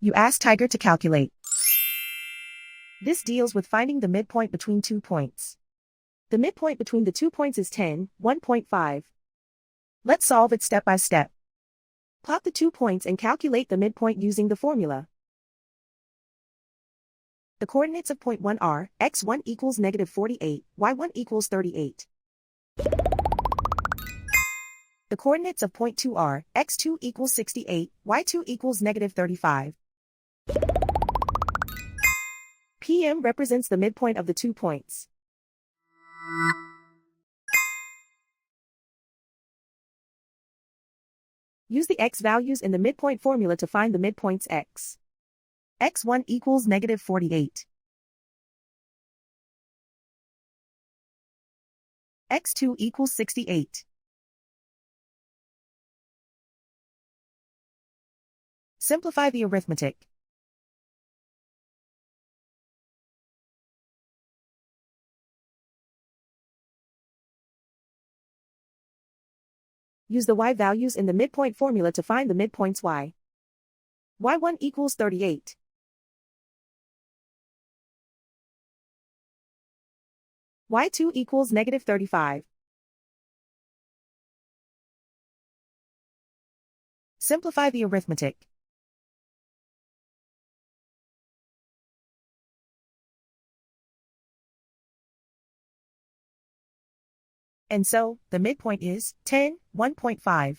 You ask Tiger to calculate. This deals with finding the midpoint between 2 points. The midpoint between the 2 points is 10, 1.5. Let's solve it step by step. Plot the 2 points and calculate the midpoint using the formula. The coordinates of point 1 are, x1 equals negative 48, y1 equals 38. The coordinates of point 2 are, x2 equals 68, y2 equals negative 35. PM represents the midpoint of the 2 points. Use the x values in the midpoint formula to find the midpoints x. x1 equals negative 48. x2 equals 68. Simplify the arithmetic. Use the y values in the midpoint formula to find the midpoints y. y1 equals 38. y2 equals negative 35. Simplify the arithmetic. And so, the midpoint is 10, 1.5.